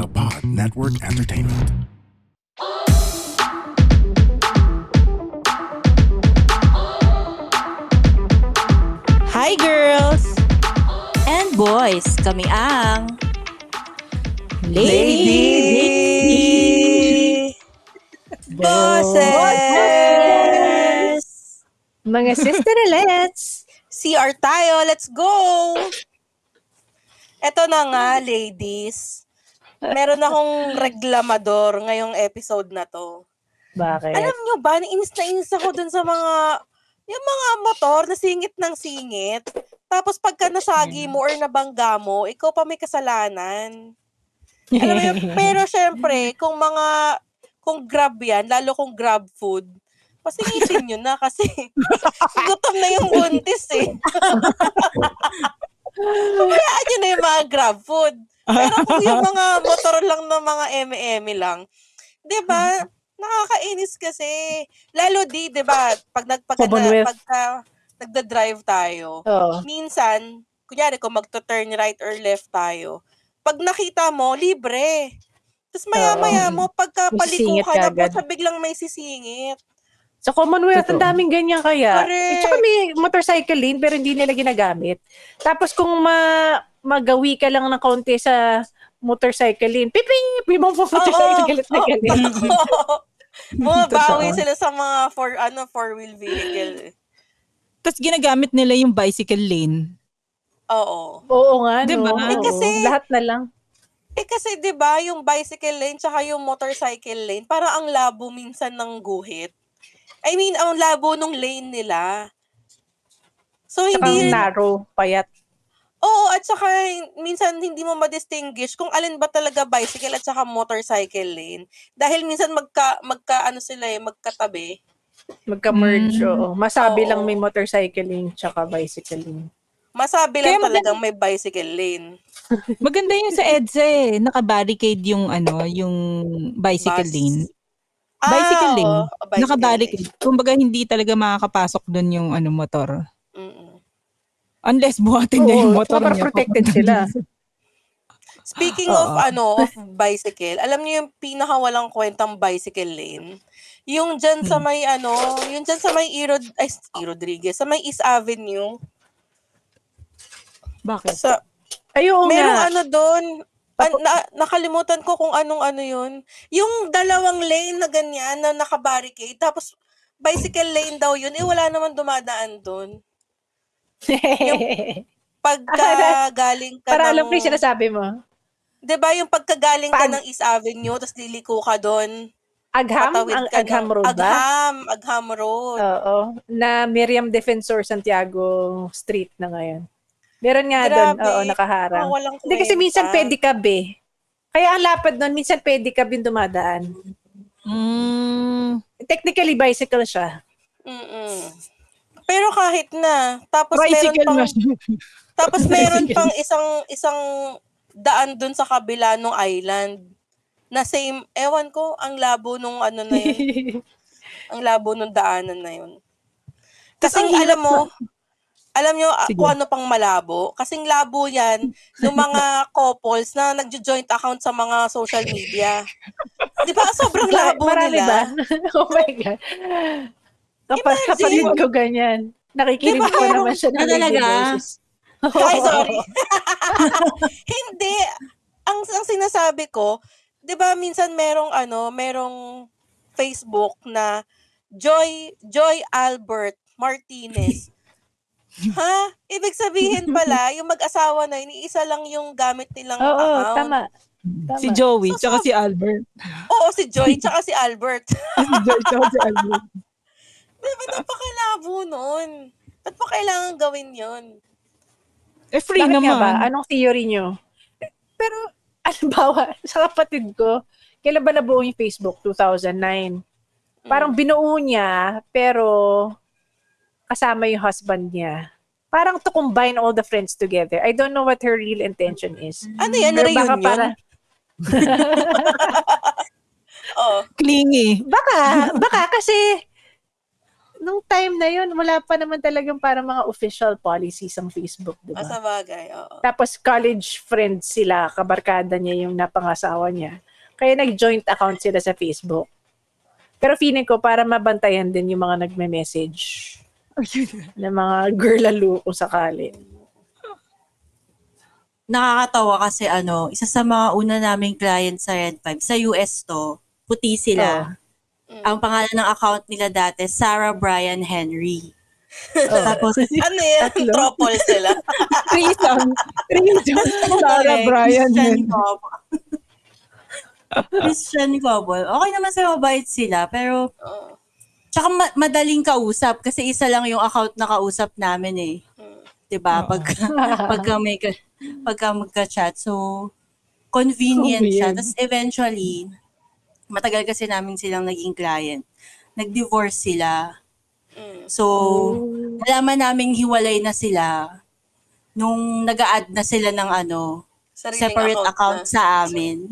The Pod Network Entertainment. Hi girls! And boys, kami ang Lady Bosses! Mga sisterelets! CR tayo, let's go! Eto na nga, ladies. Meron akong reklamador ngayong episode na to. Bakit? Alam nyo ba, nainis na inis ako dun sa yung mga motor na singit ng singit. Tapos pagka nasagi mo or nabangga mo, ikaw pa may kasalanan. Alam mo yun? Pero syempre, kung Grab yan, lalo kung Grab food, pasingitin nyo na kasi gutom na yung buntis eh. Hayaan nyo na yung mga Grab food. Pero kung yung mga motor lang ng mga eme-eme lang, diba, nakakainis kasi. Lalo diba, pag nagda-drive tayo, minsan, kunyari kung magto-turn right or left tayo, pag nakita mo, libre. Tapos maya-maya mo, pagka paliko ka na po, biglang may sisingit. Sa Commonwealth, ang daming ganyan kaya. Correct. Tsaka may motorcycle lane pero hindi nila ginagamit. Tapos kung magawi ka lang ng kaunti sa motorcycle lane, piping! May mga motorcycle galit na galit. Bawi sila sa mga four-wheel vehicle. Tapos ginagamit nila yung bicycle lane. Oo. Oo nga, diba? no? Kasi, lahat na lang. Kasi 'di ba yung bicycle lane tsaka yung motorcycle lane, parang ang labo minsan ng guhit. I mean, ang labo nung lane nila. So tsaka hindi narrow, payat. Oo, at saka minsan hindi mo ma-distinguish kung alin ba talaga bicycle at saka motorcycle lane. Dahil minsan magkatabi. Magka-merge, oo. Masabi lang may motorcycle lane tsaka bicycle lane. Masabi lang talagang may bicycle lane. Maganda yun sa EDSA eh. Naka-barricade yung bicycle lane. Bicycle lane. Naka-barricade. Kumbaga hindi talaga makakapasok doon yung motor. Mm-mm. Unless buhatin niya yung motor niya. Protected sila. Speaking of bicycle, alam niyo yung pinakawalang kwentang bicycle lane? Yung dyan sa may yung dyan sa may Rodriguez, sa may East Avenue. Bakit? Merong doon. Nakalimutan ko kung anong yun. Yung dalawang lane na ganyan na naka-barricade, tapos bicycle lane daw yun, wala naman dumadaan doon. Yung pagkagaling ka para alam ko yung sinasabi mo. Diba yung pagkagaling ka ng East Avenue, tapos liliko ka doon. Agham Road ba? Agham Road. Oo. Na Miriam Defensor Santiago Street na ngayon. Meron nga doon, nakaharang. Hindi kasi minsan pedicab eh. Kaya ang lapad doon, minsan pedicab yung dumadaan. Technically, bicycle siya. Pero kahit na. Tapos meron pang isang daan doon sa kabila ng island. Na same, ewan ko, ang labo nung na yun. Ang labo nung daanan na yun. Kasi alam nyo kung ano pang malabo? Kasing labo yan ng mga couples na nagjo-joint account sa mga social media. Di ba? Sobrang labo marami nila. Ba? Oh my God. Kapatid ko ganyan. Nakikinig ko naman siya ng Lady Bosses. Ay, sorry. Hindi. Ang sinasabi ko, di ba minsan merong Facebook na Joy Albert Martinez. Ha? Ibig sabihin pala, yung mag-asawa na, iniisa lang yung gamit nilang account. Oo, tama. Si Joey, tsaka si Albert. Oo, si Joy, tsaka si Albert. Si Joy, tsaka si Albert. Diba, napakalabo nun. Ba't pa kailangan gawin yun? Free bakit naman. Ba? Anong theory nyo? Pero, alimbawa, sa kapatid ko, kailan ba nabuo yung Facebook? 2009. Parang binuo niya, pero kasama yung husband niya. Parang to combine all the friends together. I don't know what her real intention is. Ano yan? Reunion? Clingy. Baka kasi nung time na yun, wala pa naman talagang parang mga official policies ang Facebook, di ba? Sa bagay, oo. Tapos college friends sila, kabarkada niya yung napangasawa niya. Kaya nag-joint account sila sa Facebook. Pero feeling ko, para mabantayan din yung mga nagme-message na mga girlalo kung sakali. Nakakatawa kasi isa sa mga una naming client sa Red 5, sa US to, puti sila. Ang pangalan ng account nila dati, Sarah Brian Henry. Tapos, Ano yan? Tropol sila. Threesome. Sarah Brian. Christian couple. Okay naman sa mabait sila, pero tsaka madaling kausap kasi isa lang yung account na kausap namin eh. 'Di ba? Pagka magka-chat. So, convenient siya. Tapos eventually, matagal kasi namin silang naging client. Nag-divorce sila. So, nalaman naming hiwalay na sila nung nag-a-add na sila ng Sariling separate account sa amin.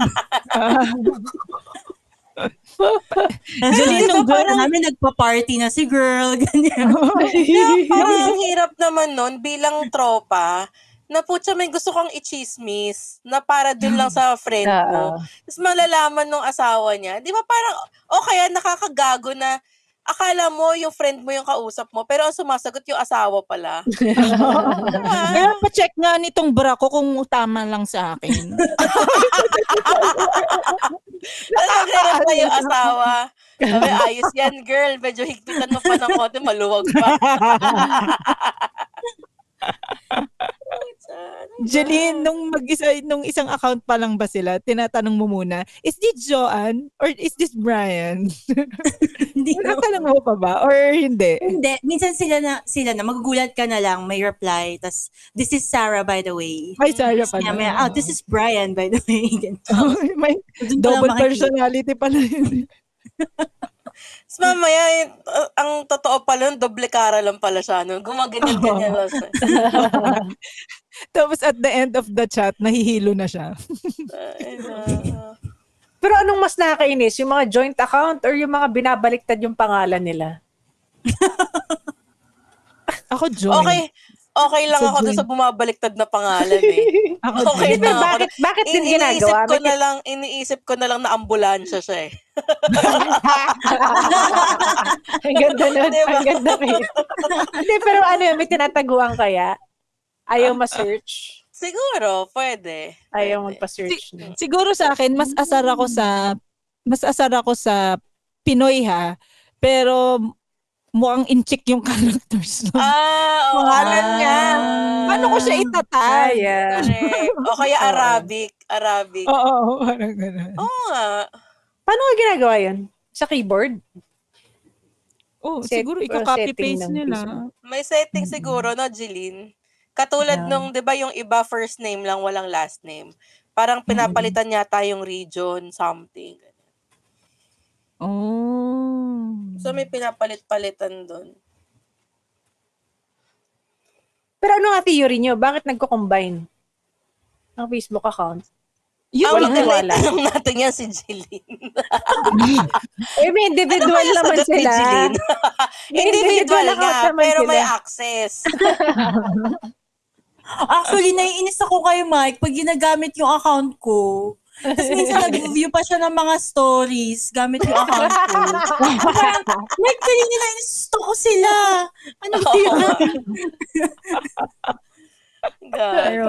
Nung parang namin nagpa-party na si girl, ganyan. Parang ang hirap naman nun bilang tropa na putya may gusto kang i-chismis na para dun lang sa friend mo. Tapos malalaman nung asawa niya. Di ba parang, kaya nakakagago na akala mo yung friend mo yung kausap mo, pero ang sumasagot yung asawa pala. Kaya pa-check nga nitong bra ko kung tama lang sa akin. Nakakirap na yung asawa. Sabi, ayos yan, girl. Medyo higpitan mo pa ng konti, maluwag pa. Jeline, nung isang account pa lang ba sila, tinatanong mo muna, is this Joanne or is this Brian? Hindi Tinatanong mo pa ba? Or hindi? Hindi. Minsan sila na, magugulat ka na lang, may reply. Tas, this is Sarah, by the way. Ay, Sarah pala. This is Brian, by the way. May double personality pala yun. Tapos mamaya, ang totoo pala, doble cara lang pala siya. No? Gumaganyan-ganyan lang siya. Tapos at the end of the chat, nahihilo na siya. Pero anong mas nakakainis? Yung mga joint account or yung mga binabaliktad yung pangalan nila? Ako joint. Okay lang ako doon sa bumabaliktad na pangalan eh. Okay lang ako. Bakit din ginagawa? Iniisip ko na lang na ambulansya siya eh. Ang ganda nun. Diba? Ang ganda rin. Hindi, pero may tinataguan kaya? Ayaw ma-search? Siguro, pwede. Ayaw magpa-search. Siguro sa akin, mas asar ako sa Pinoy ha. Pero mukhang in-check yung characters. Pangalan niya. Paano ko siya itatag? O kaya Arabic. Oo, parang gano'n. Oo nga. Paano ka ginagawa yun? Sa keyboard? Siguro ika-copy-paste nila. May setting siguro, no, Jeline? Katulad nung, di ba yung iba first name lang, walang last name. Parang pinapalitan yata yung region, something. So may pinapalit-palitan doon. Pero ano nga theory nyo? Bakit nagko-combine ang Facebook account? Ang magaling tanong natin yan si Jeline. May individual naman sila. Individual nga, pero may access. Actually, naiinis ako kay Mike pag ginagamit yung account ko. Tapos minsan nag-view pa siya ng mga stories gamit yung account ko. Parang, Mike, kanina na-install ko sila. Ano ba yun? Pero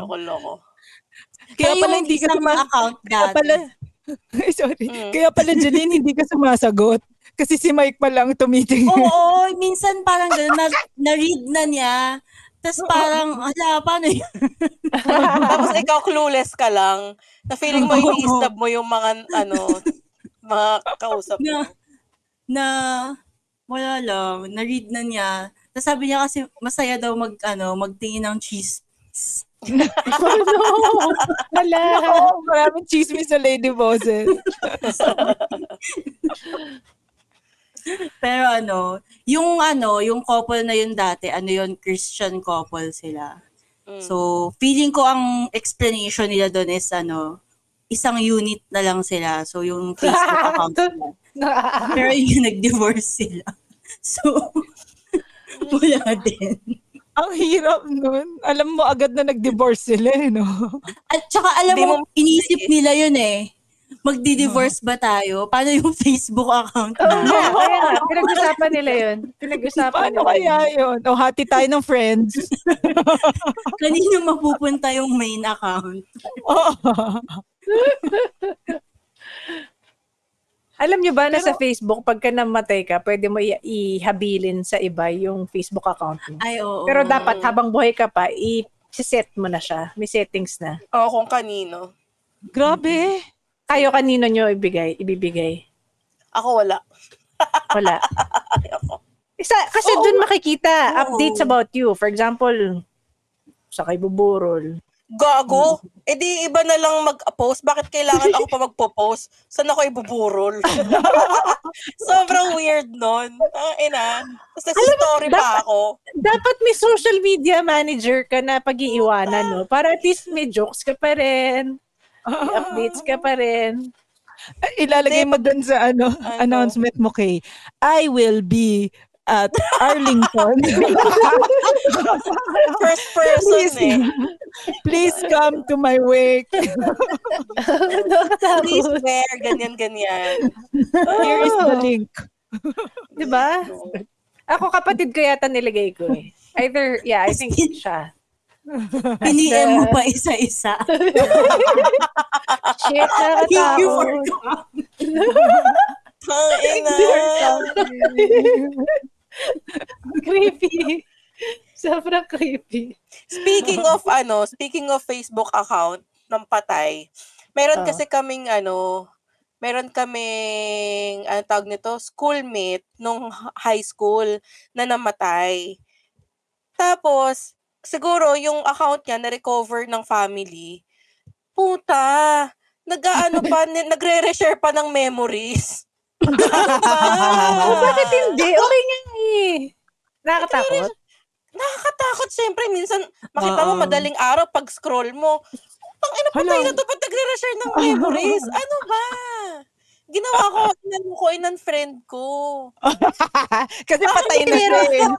loko-loko. Kaya pala hindi ka account Kaya pala Jeline, hindi ka sumasagot. Kasi si Mike pa lang tumitingin. Oo, minsan parang gano'n, na-read na niya. Tapos parang, paano yun? Tapos ikaw clueless ka lang. Na feeling mo ini-stab mo yung mga, mga kausap mo. Wala lang, na-read na niya. Tapos sabi niya kasi masaya daw magtingin ng cheese. Wala. Maraming chismis sa Lady Bosses. Pero yung couple na yun dati, yun, Christian couple sila. So, feeling ko ang explanation nila doon is isang unit na lang sila. So, yung Facebook account nila. Pero yung nag-divorce sila. So, wala din. Ang hirap nun. Alam mo, agad na nag-divorce sila no? At saka alam Hindi mo, inisip nila yun Magdi-divorce ba tayo? Paano yung Facebook account na? Kaya nga, pinag-usapan nila yun. Paano kaya yun? O, hati tayo ng friends. Kanino mapupunta yung main account? Alam nyo ba na sa Facebook, pagka namatay ka, pwede mo ihabilin sa iba yung Facebook account mo. Ay, oo. Pero dapat habang buhay ka pa, i-set mo na siya. May settings na. Kung kanino. Grabe. Kayo kanino nyo ibibigay? Ako wala. Wala. Kasi dun makikita updates about you. For example, sakay buburol. Gago. Di iba na lang mag-post. Bakit kailangan ako pa magpo-post? Saan ako ibuburol? Sobrang weird nun. Tapos story pa ako. Dapat may social media manager ka na pag-iiwanan, no? Para at least may jokes ka pa rin. May updates ka pa rin. Ilalagay mo dun sa announcement mo kay, I will be at Arlington. First person Please come to my wake. Please wear, ganyan. Here is the link. Diba? Ako kapatid ko yata nilagay ko Either, I think siya. Piniem mo pa isa-isa. Shit, nakatakot. Creepy. Sobrang creepy. Speaking of Facebook account ng patay, meron kasi kaming tawag nito, schoolmate nung high school na namatay. Tapos, siguro yung account niya na-recover ng family. Puta, nagre-reshare pa ng memories. Bakit hindi? Okay nga Nakakatakot? Nakakatakot siyempre. Minsan, makita mo madaling araw pag scroll mo. Patay na to pag nagre-reshare ng memories. Ano ba? Ginawa ko, in-unfriend ko. Kasi patay na siya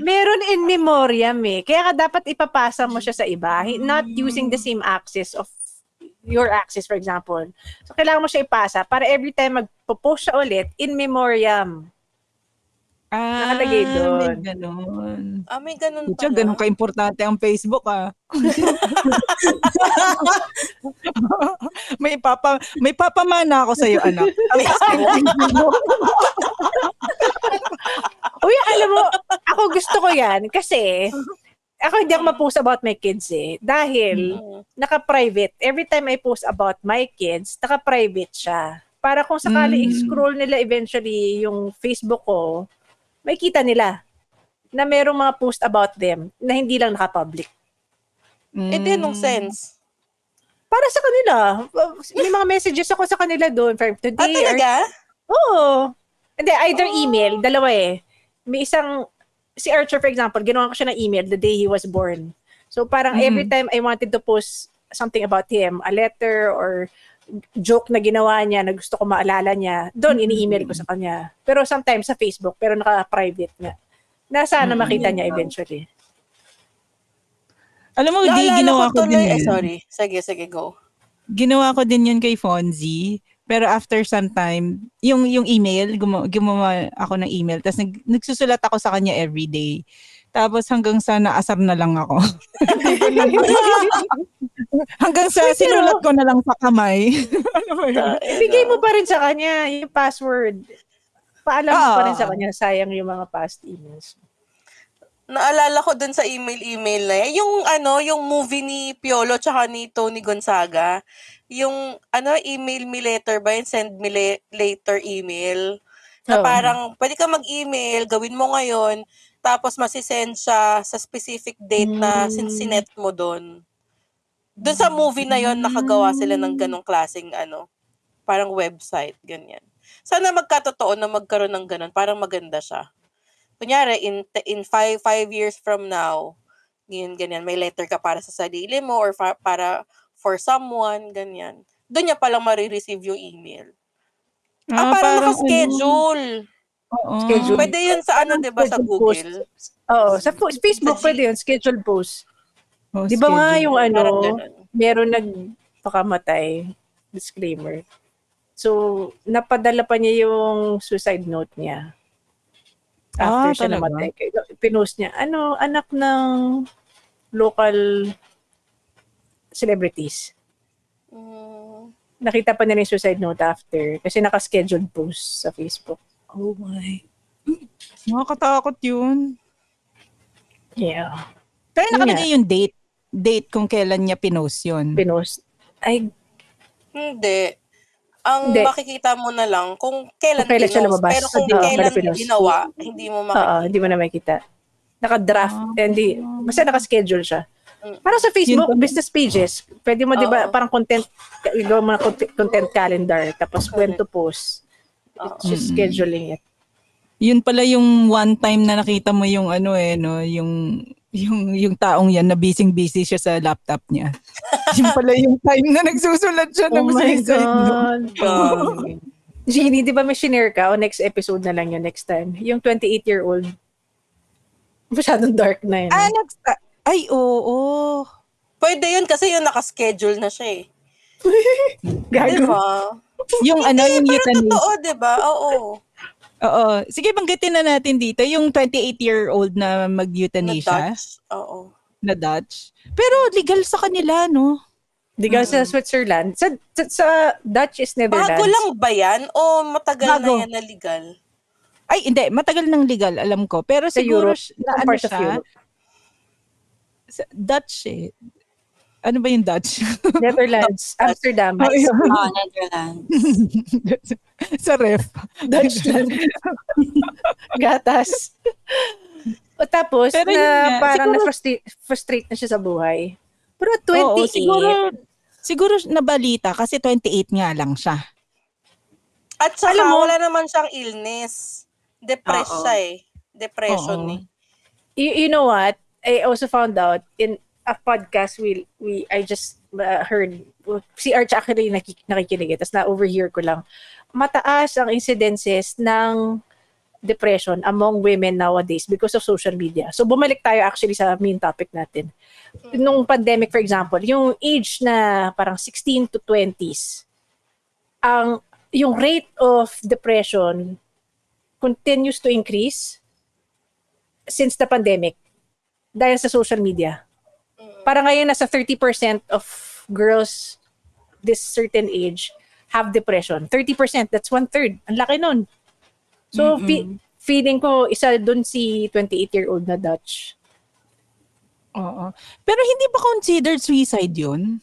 Meron in memoriam Kaya dapat ipapasa mo siya sa iba. Not using the same access of your access, for example. So, kailangan mo siya ipasa para every time magpo-post siya ulit, in memoriam. Nakalagay doon. May ganun. May ganun pala. Ganun ka-importante ang Facebook, may papamana ako sa'yo, anak. Uy, alam mo, ako gusto ko yan kasi ako hindi ako ma-post about my kids dahil naka-private. Every time I post about my kids, naka-private siya. Para kung sakali i-scroll nila eventually yung Facebook ko, makikita nila na merong mga post about them na hindi lang naka-public. Di anong sense? Para sa kanila. May mga messages ako sa kanila doon. For today. Talaga? Oo. Hindi, either email. Dalawa May isang, si Archer for example, ginawa ko siya ng email the day he was born. So parang every time I wanted to post something about him, a letter or joke na ginawa niya na gusto ko maalala niya, doon ini-email ko sa kanya. Pero sometimes sa Facebook, pero naka-private nga. Sana makita niya eventually. Alam mo, ginawa ko din yan. Sorry. Sige, go. Ginawa ko din yan kay Fonzie. Pero after some time, yung email, gumawa ako ng email. Tapos nagsusulat ako sa kanya everyday. Tapos hanggang sa naasar na lang ako. Hanggang sa sinulat ko na lang sa kamay. Ibigay mo pa rin sa kanya yung password. Paalam mo pa rin sa kanya, sayang yung mga past emails. Naalala ko dun sa email na yan. Yung movie ni Piolo tsaka ni Tony Gonzaga. Yung email me later ba yun? Send me later email. Na parang pwede ka mag-email, gawin mo ngayon, tapos masisend siya sa specific date na sinet mo doon. Doon sa movie na yon nakagawa sila ng ganong klaseng parang website, ganyan. Sana magkatotoo na magkaroon ng ganon, parang maganda siya. Kunyari, in 5 years from now, ganyan, may letter ka para sa sarili mo or para for someone, ganyan. Doon niya palang marireceive yung email. Parang naka-schedule. Oo. Schedule. Pwede yun sa ano, di ba, sa Schedule post. Google? Oo, sa Facebook Sa G. pwede yun, schedule post. Oh, Di ba nga schedule. yung Parang ganun. meron nagpakamatay, disclaimer. So, napadala pa niya yung suicide note niya. After siya talaga? namatay. Pinost niya, anak ng local celebrities. Nakita pa nila yung suicide note after kasi naka-scheduled post sa Facebook. Oh my. Nakakatakot yun. Yeah. Pero Yun nakalagay yung date kung kailan niya pinost yun. Pinost. Ay, Hindi. Ang Hindi. makikita mo na lang kung kailan Kung kailan siya pinost. lumabas. Pero kung Oo, kailan kailan pinost. ginawa, hindi mo makikita. hindi mo na makikita. Naka-draft. Hindi. Basta naka-schedule siya. Parang sa Facebook, Yun pa- business pages, pwede mo, di ba, parang content, gawa mo na content calendar, tapos when to post. It's just scheduling it. Yun pala yung one time na nakita mo yung yung taong yan na busy siya sa laptop niya. Yun pala yung time na nagsusulat siya ng suicide note. God. Jeannie, di ba may shinare ka? O next episode na lang yun next time. Yung 28-year-old. Masyadong dark na yun. Ay, oo. Pwede yun kasi yung nakaschedule na siya eh. Gago. Diba? Yung yung Pero euthanasia. totoo, diba? Oo. Oo. Sige, banggitin na natin dito. Yung 28-year-old na Na mag-euthanasia. Dutch. Oo. Na Dutch. Pero legal sa kanila, no? Di ka sa Switzerland. Sa Dutch is Netherlands. Bago lang ba yan? O matagal Bago. na yan na legal? Ay, hindi. Matagal ng legal, alam ko. Pero Sa siguro, Europe. na Some part of siya, Europe. Dutch eh. Ano ba yung Dutch? Netherlands. Amsterdam. Netherlands. Sa ref. Dutchland. Gatas. O tapos, Pero yun nga, parang siguro- na-frustrate na siya sa buhay. Pero at 28, Oo, siguro nabalita kasi 28 nga lang siya. At saka Alam mo- wala naman siyang illness. Depressed Oo. siya eh. Depression Oo. eh. you know what? I also found out in a podcast I just heard, si Arch actually nakikinig, tapos na-overhear ko lang. Mataas ang incidences ng depression among women nowadays because of social media. So bumalik tayo actually sa main topic natin. Nung pandemic, for example, yung age na parang 16 to 20s, yung rate of depression continues to increase since the pandemic dahil sa social media. Parang ngayon nasa 30% of girls this certain age have depression. 30%, that's 1/3. Ang laki nun. So, feeling ko, isa dun si 28-year-old na Dutch. Oo. Pero hindi ba considered suicide yun?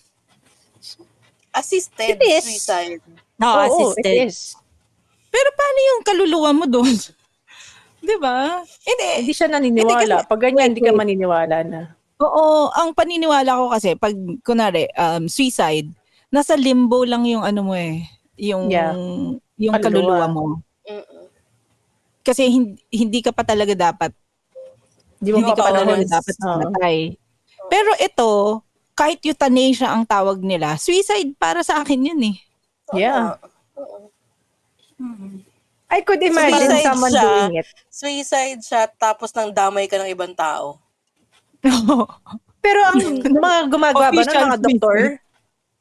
Assisted It is. suicide. No, Oo, assisted. it is. Pero paano yung kaluluwa mo doon? Di ba? Hindi siya naniniwala. Pag ganyan, hindi ka maniniwala na. Oo, ang paniniwala ko kasi pag kunwari suicide, nasa limbo lang yung ano mo eh, yung yung kaluluwa mo. Kasi hindi ka pa talaga dapat hindi ka pa talaga dapat mamatay. Pero ito, kahit euthanasia ang tawag nila, suicide para sa akin yun eh. Yeah. I could imagine Suicide someone siya. doing it. Suicide siya tapos nang damay ka ng ibang tao. Pero ang mga gumagawa ba ng Official mga doktor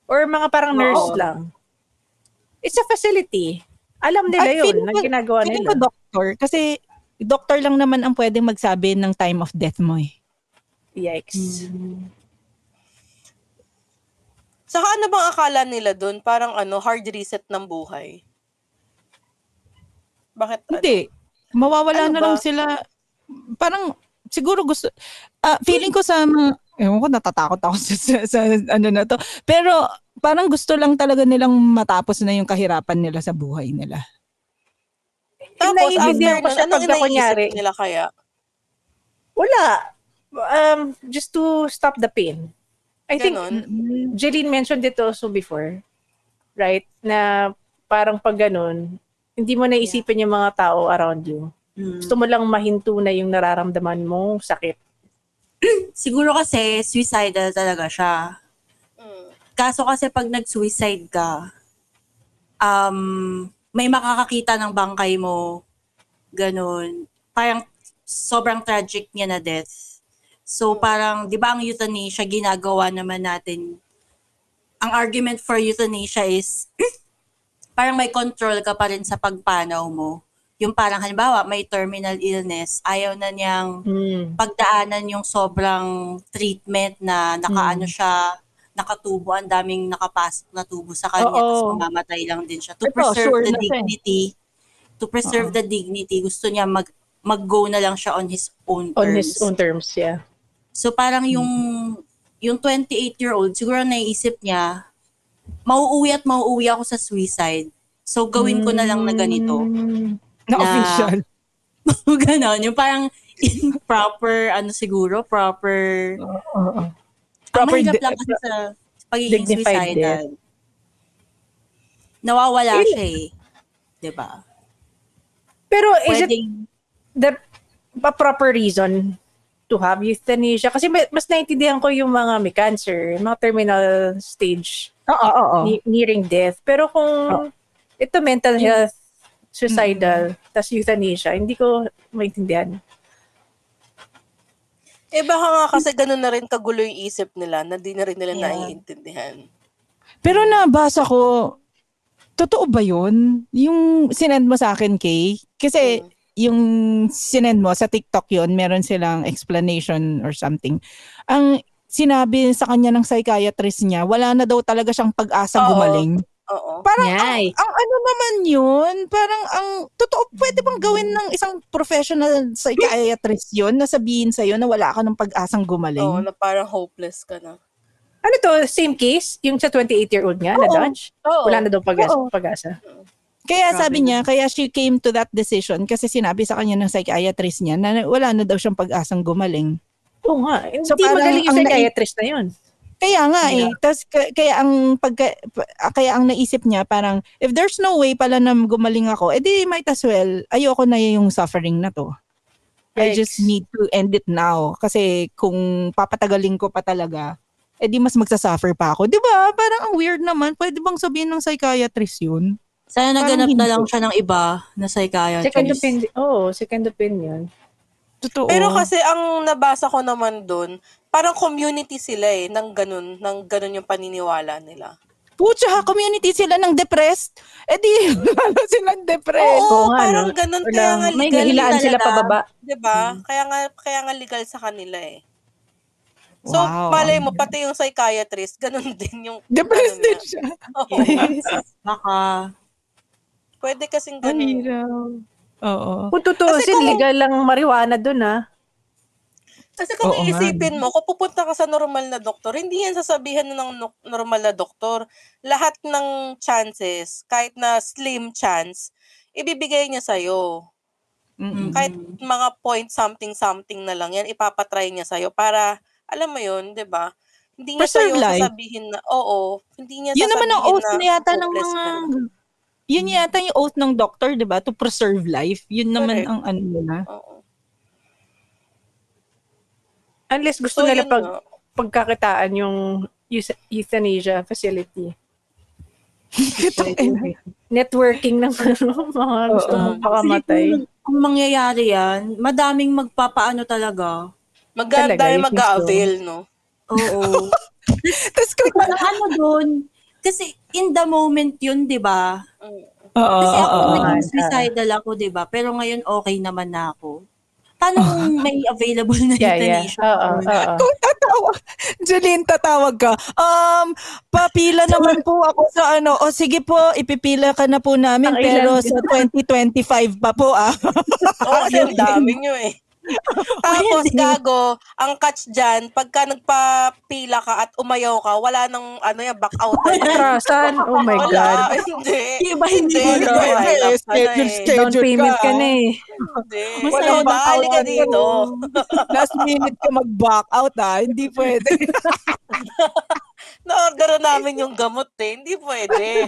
or mga parang nurse Oo. lang? It's a facility. Alam nila At yun, ang ginagawa feeling nila. ko doctor, kasi doctor lang naman ang pwedeng magsabi ng time of death mo eh. Yikes. Saka ano bang akala nila doon? Parang hard reset ng buhay. Bakit? Hindi. Mawawala Ano na ba? lang sila. Parang, siguro gusto, feeling ko sa mga, ewan ko, natatakot ako sa ano na to. Pero, parang gusto lang talaga nilang matapos na yung kahirapan nila sa buhay nila. Tapos, Naiintindihan ko after siya nun, pagka kunyari. nila kaya? Wala. Just to stop the pain. I think Ganon. Jeline mentioned it also before, right? Na parang pag ganun, hindi mo naisipin yung mga tao around you. Gusto mo lang mahinto na yung nararamdaman mong sakit. Siguro kasi suicidal talaga siya. Kaso kasi pag nag-suicide ka, may makakakita ng bangkay mo Ganon. Parang sobrang tragic niya na death. So parang, di ba ang euthanasia, ginagawa naman natin, ang argument for euthanasia is, parang may control ka pa rin sa pagpanaw mo. Yung parang halimbawa, may terminal illness, ayaw na niyang pagdaanan yung sobrang treatment na nakaano siya, nakatubo, ang daming nakapasok na tubo sa kanya, tapos mamamatay lang din siya. To preserve the dignity, the dignity, gusto niya mag-go na lang siya on his own terms. On his own terms, yeah. So parang yung 28-year-old, siguro naiisip niya, mauuwi ako sa suicide. So gawin ko na lang na ganito. Na official. Ganon. Yung parang proper proper mahirap lang kasi sa pagiging suicidal. Nawawala siya eh. Diba? Pero is it the proper reason to have euthanasia? Kasi mas naintindihan ko yung mga may cancer, mga terminal stage, nearing death. Pero kung ito mental health, suicidal, tas euthanasia, hindi ko maintindihan. Baka nga kasi ganun na rin kagulo yung isip nila na di na rin nila naiintindihan. Pero nabasa ko, totoo ba yun? Yung sinend mo sa akin, Kay? Kasi yung sinend mo sa TikTok yun, meron silang explanation or something. Ang sinabi sa kanya ng psychiatrist niya, wala na daw talaga siyang pag-asa gumaling. Oo. Parang ang ano naman yun, parang ang totoo, pwede bang gawin ng isang professional psychiatrist yun na sabihin sa'yo na wala ka ng pag-asang gumaling? Oo, na parang hopeless ka na. Ano to, same case? Yung sa 28-year-old nga na Dodge? Wala na daw pag-asa. Kaya sabi niya, kaya she came to that decision kasi sinabi sa kanya ng psychiatrist niya na wala na daw siyang pag-asang gumaling. Oo nga. Hindi magaling yung psychiatrist na yun. Kaya nga Tapos kaya ang naisip niya parang if there's no way pala na gumaling ako, edi might as well ayoko na yung suffering na to. I just need to end it now kasi kung papatagalin ko pa talaga, edi mas magsasuffer pa ako. 'Di ba? Parang ang weird naman. Pwede bang sabihin ng psychiatrist 'yun? Sana naganap na lang siya ng iba na psychiatrist. Second opinion. Totoo. Pero kasi ang nabasa ko naman doon, parang community sila ng ganun yung paniniwala nila. Pucha, community sila ng depressed. Eh di, lalo silang depressed. Oo, parang ganun. Kaya nga may legal nahilaan sila pababa. Diba? Kaya nga legal sa kanila eh. So, malay mo, pati yung psychiatrist, ganun din yung... Depressed din siya. Oo. Baka... Pwede kasing ganun. Oo. Kung totoo, legal lang marijuana dun Kasi kung iisipin mo, kung pupunta ka sa normal na doktor, hindi yan sasabihan ng normal na doktor. Lahat ng chances, kahit na slim chance, ibibigay niya sa'yo. Kahit mga point something na lang yan, ipapatry niya sa'yo para, alam mo yun, di ba? Hindi niya sa'yo sasabihin na, hindi niya yun sasabihin naman ang oath na yata ng hopeless mga... ka na. Yun yata yung oath ng doctor, di ba? To preserve life. Yun naman ang ano nila. Oo. Unless gusto nila pagkakitaan yung euthanasia facility. Networking ng mga gusto mong pakamatay. Kung mangyayari yan, madaming magpapaano talaga. Mag-avail, no? Oo. Tapos kung ano doon, kasi in the moment yun, di ba? Kasi ako naging suicidal ako, di ba? Pero ngayon okay naman na ako. Paano kung may available na euthanasia? Kung Jeline, tatawag ka. Papila naman po ako sa ano. O sige po, ipipila ka na po namin. Pero sa 2025 pa po Kasi ang dami nyo eh. Tapos gago, ang catch dyan, pagka nagpapila ka at umayaw ka, wala nang back out. Atrasan? Oh my God. Hindi. Hindi. Down payment ka na eh. Hindi. Wala Wala balik ka dito. Last minute ka mag-back out Hindi pwede. Na-order namin yung gamot eh. Hindi pwede.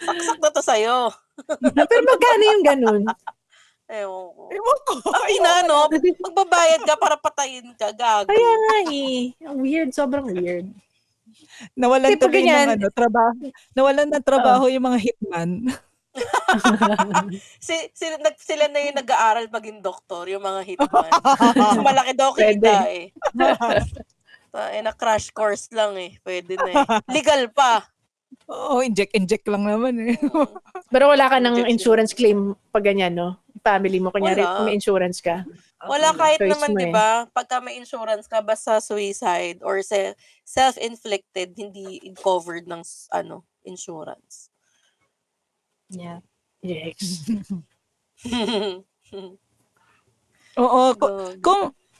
Saksak na to sa'yo. Pero magkano yung ganun? Ewan ko. Magbabayad ka para patayin ka, gago. Kaya nga eh. Weird, sobrang weird. Nawalan tuloy ng trabaho. Nawalan ng trabaho yung mga hitman. Sila na yung nag-aaral maging doktor, yung mga hitman. Kasi malaki daw kita eh. Na-crash course lang eh. Pwede na eh. Legal pa. Oo, inject lang naman eh. Pero wala ka ng insurance claim pag ganyan, no? Family mo, kunyari, kung may insurance ka. Wala kahit choice naman, mo di ba? Pagka may insurance ka, basta suicide or self-inflicted, hindi covered ng insurance. Yeah. Yes. Oo,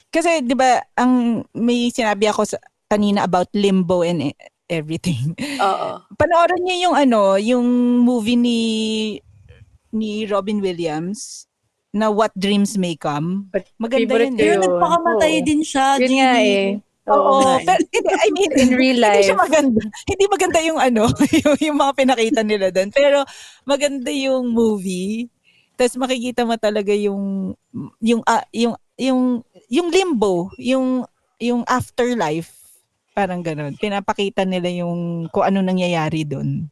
kasi 'di ba ang may sinabi ako kanina about limbo and everything. Oo. Panoorin niyo yung movie ni Robin Williams na What Dreams May Come. Maganda yun. Pero nagpakamatay din siya. Yun nga eh. Oo, pero I mean in real life. Hindi siya maganda. Hindi maganda yung yung mga pinakita nila doon. Pero maganda yung movie. Tapos makikita mo talaga yung limbo, yung afterlife, parang gano'n. Pinapakita nila yung kung ano nangyayari doon.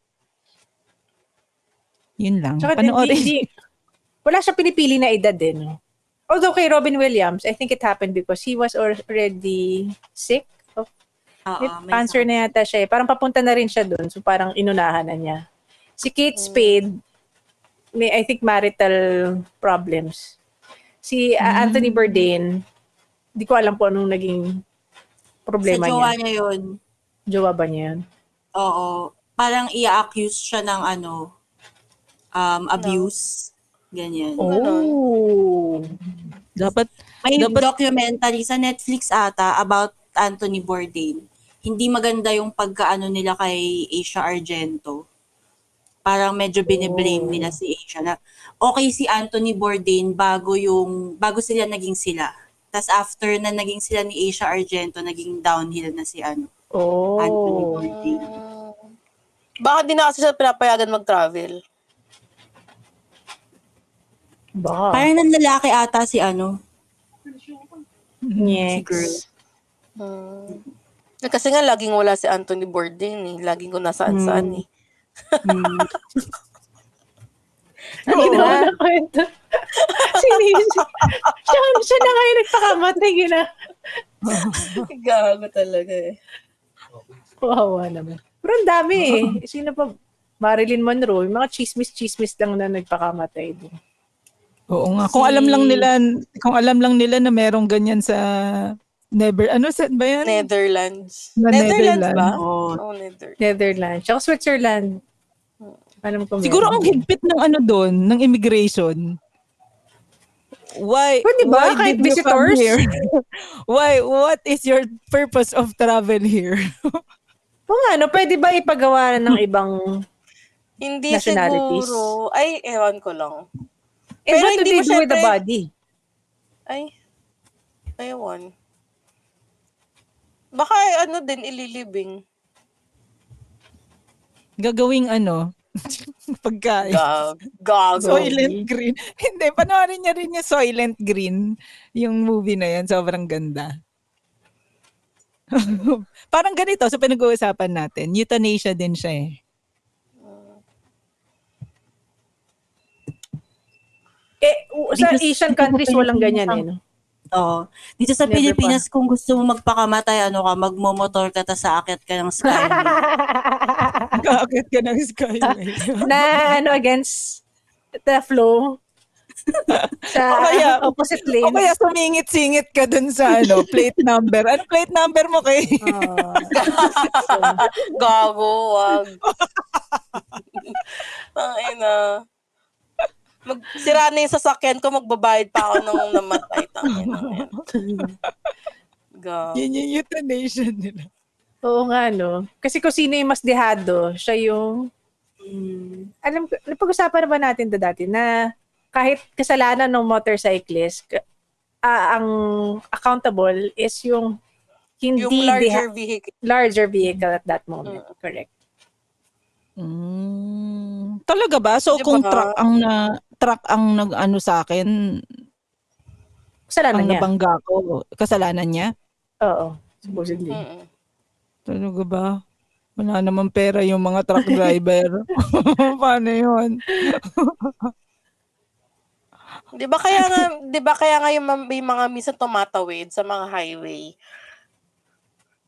Yun lang. Tsaka panoorin. Wala siya pinipili na edad din. No? Although kay Robin Williams, I think it happened because he was already sick. Cancer na yata siya eh. Parang papunta na rin siya doon. So parang inunahan na niya. Si Kate Spade, may I think marital problems. Si Anthony Bourdain, di ko alam po anong naging problema niya. Sa jowa niya yun. Jowa ba niya yun? Oo. Parang i-accuse siya ng abuse. Ganyan. Oh. Dapat may documentary sa Netflix ata about Anthony Bourdain. Hindi maganda yung pagkaano nila kay Asia Argento. Parang medyo bine-blame nila si Asia na okay si Anthony Bourdain bago sila naging sila. Tas after na naging sila ni Asia Argento, naging downhill na si Anthony Bourdain. Baka di na kasi siya pinapayagan mag-travel. Ba? Parang ng lalaki ata si Yes. si girl. Kasi nga laging wala si Anthony Bourdain eh. Laging kung nasaan-saan eh. Ano ginawa na kwento? Siya na kayo nagpakamatay gina. Gago talaga eh. Wawa naman. Pero ang dami eh. Sino pa? Marilyn Monroe. Yung mga chismis lang na nagpakamatay din. Oo nga. Kung alam lang nila na merong ganyan sa saan ba yan? Netherlands. Netherlands ba? Oh. Netherlands. Tsaka Switzerland. Alam ko siguro ang higpit ng doon, ng immigration. Why? Pwede ba? Why Kahit did you come visitors? here? Why? What is your purpose of travel here? Kung pwede ba ipagawa ng ibang hindi nationalities? Siguro. Ay, ewan ko lang. Pero what do they do with the body? Ay, ewan. Baka din ililibing. Gagawing pagkain. Gago. Soylent Green. Hindi, panoorin niya rin yung Soylent Green. Yung movie na yan, sobrang ganda. Parang ganito, sa pinag-uusapan natin, euthanasia din siya eh. Sa Asian countries, walang ganyan eh. No? Oo. Dito sa Never Pilipinas, kung gusto mo magpakamatay, magmomotor ka sa akit ka ng skyway. Kakit ka ng skyway. Na against the flow sa opposite lane. O kaya sumingit-singit ka dun sa plate number. Ano plate number mo kay? Gago, wag. Tangina. Sira na yung sasakyan ko, magbabayad pa ako nung namatay. Tangina. Yan yung euthanasia nila. Oo nga, no? Kasi kung sino yung mas dehado, siya yung alam ko, napag-usapan na ba natin dati na kahit kasalanan ng motorcyclist, ang accountable is yung hindi yung larger vehicle at that moment. Correct. Talaga ba? So diba? Kung truck ang nag-ano sa akin, kasalanan niya. Nabangga ko, kasalanan niya? Oo, supposedly. Talaga ba? Wala naman pera yung mga truck driver. Paano yun? Di ba kaya nga yung may mga minsan tumatawid sa mga highway.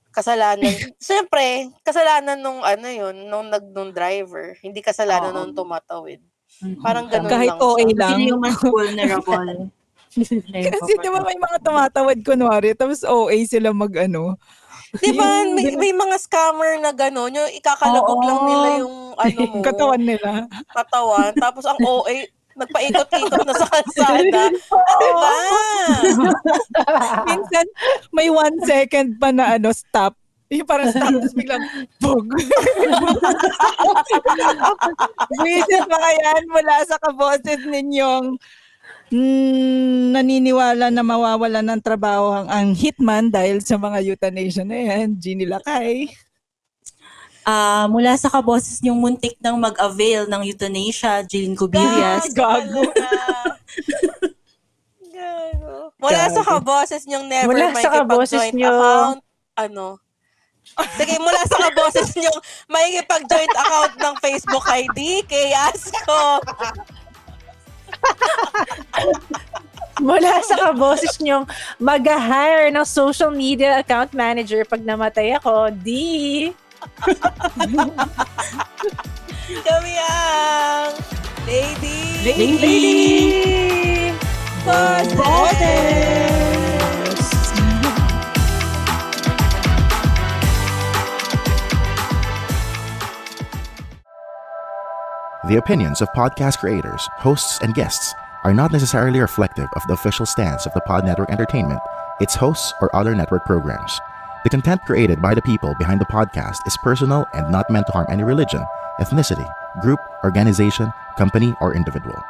Kasalanan. Siyempre, kasalanan nung nung driver. Hindi kasalanan nung tumatawid. Parang ganun Kahit lang. OA lang. Sino yung mas vulnerable? Kasi di ba may mga tumatawad kunwari, tapos OA sila mag-ano. Di ba, may mga scammer na gano'n, yung ikakalabog lang nila yung mo. Katawan nila. Katawan. Tapos ang OA, nagpaikot-ikot na sa kalsada. Diba? Minsan, may 1 second pa na stop. Yung parang stop, tapos biglang, bug. Visit pa kayan mula sa kaboses ninyong naniniwala na mawawala ng trabaho ang hitman dahil sa mga euthanasia na yan. Jeannie Lakay. Mula sa kaboses niyong muntik nang mag-avail ng euthanasia, Jillian Cubillas. Gago. Gago. Mula sa kaboses niyong never Mula may sa kaboses kipag-joint niyo. account. Sige, mula sa kaboses niyong may kipag-joint account ng Facebook ID, kay Asko. Mula sa kaboses niyong mag-hire ng social media account manager pag namatay ako, Kami ang Lady The opinions of podcast creators, hosts, and guests are not necessarily reflective of the official stance of the Pod Network Entertainment, its hosts, or other network programs. The content created by the people behind the podcast is personal and not meant to harm any religion, ethnicity, group, organization, company, or individual.